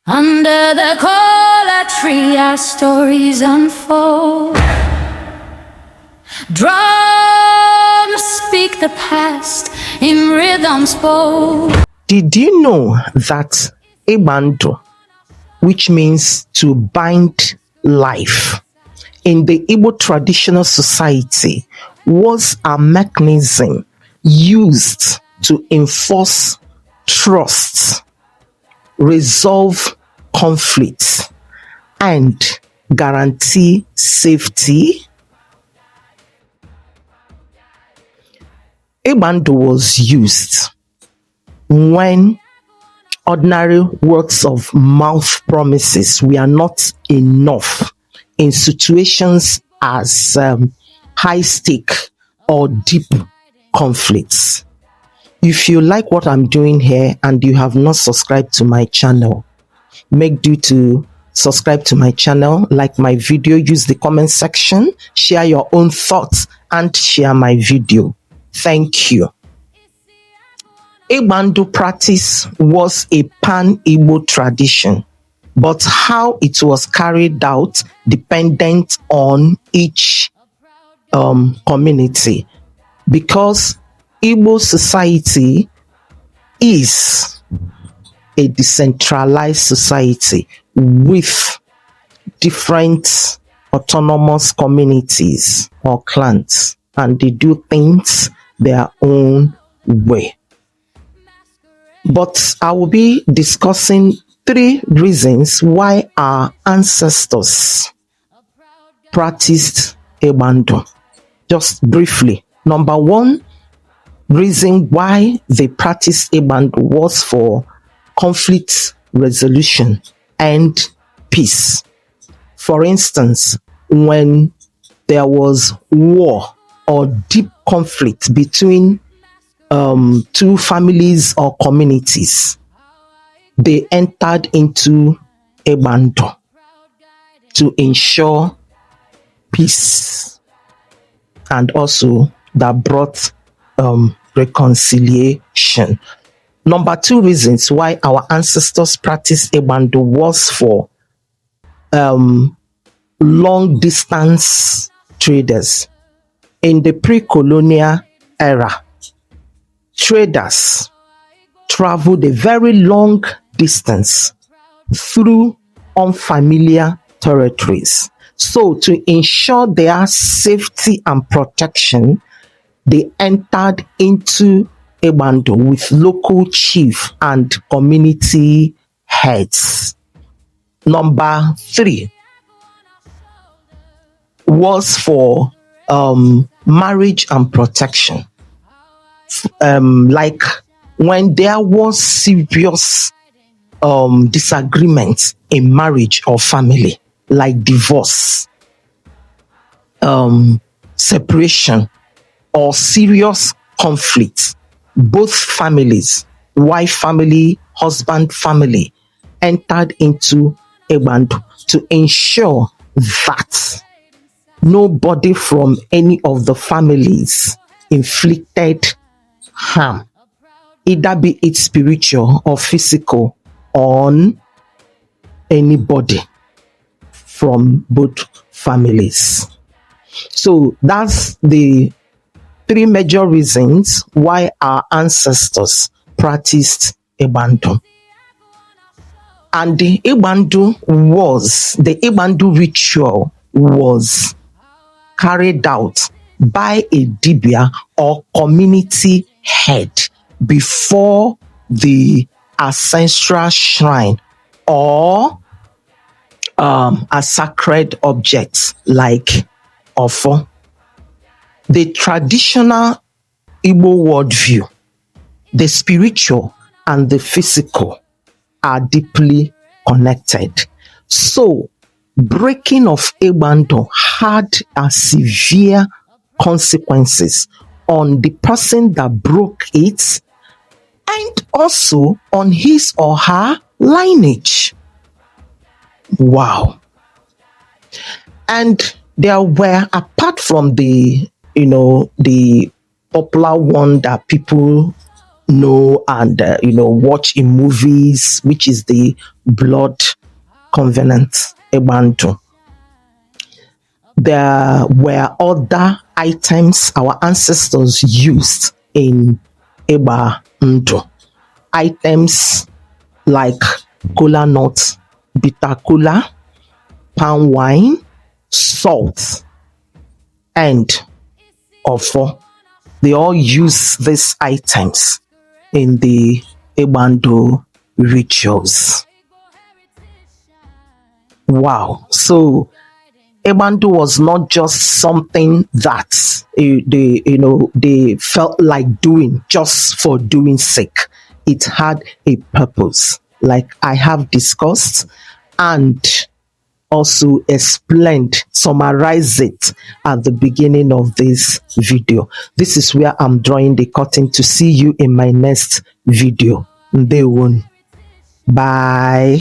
Under the cola tree, our stories unfold. Drums speak the past in rhythms bold. Did you know that Ịgba Ndu, which means to bind life, in the Igbo traditional society was a mechanism used to enforce trust, resolve conflicts, and guarantee safety? Ịgba Ndu was used when ordinary words of mouth promises were not enough in situations as high stake or deep conflicts. If you like what I'm doing here and you have not subscribed to my channel, make due to subscribe to my channel, like my video, use the comment section, share your own thoughts, and share my video. Thank you. Ịgba Ndu practice was a pan-Igbo tradition, but how it was carried out dependent on each community, because Igbo society is a decentralized society with different autonomous communities or clans, and they do things their own way. But I will be discussing 3 reasons why our ancestors practiced Ịgba Ndu. Just briefly. Number 1 reason why they practiced Ịgba Ndu was for conflict resolution and peace. For instance, when there was war or deep conflict between 2 families or communities, they entered into Ịgba Ndu to ensure peace, and also that brought reconciliation. Number 2 reasons why our ancestors practiced Ịgba Ndu was for long distance traders. In the pre-colonial era, traders traveled a very long distance through unfamiliar territories. So to ensure their safety and protection, they entered into Ịgba Ndu with local chief and community heads. Number 3 was for marriage and protection. Like when there was serious disagreement in marriage or family, like divorce, separation, or serious conflict, both families, wife family, husband family, entered into Ịgba Ndu to ensure that nobody from any of the families inflicted harm, either be it spiritual or physical, on anybody from both families. So that's the 3 major reasons why our ancestors practiced Ịgba Ndu. And the Ịgba Ndu ritual was carried out by a dibia or community head before the ancestral shrine or a sacred object like Ofo. The traditional Igbo worldview, the spiritual and the physical are deeply connected. So breaking of Ịgba Ndu had a severe consequences on the person that broke it, and also on his or her lineage. Wow. And there were, apart from the popular one that people know and watch in movies, which is the blood covenant Ịgba Ndu. There were other items our ancestors used in Ịgba Ndu. Items like kola nut, bitter kola, palm wine, salt, and ofo. They all use these items in the Ịgba Ndu rituals. Wow. So Ịgba Ndu was not just something that they felt like doing just for doing sake. It had a purpose, like I have discussed and also explained, summarize it at the beginning of this video. This is where I'm drawing the curtain to see you in my next video. Ndewon. Bye.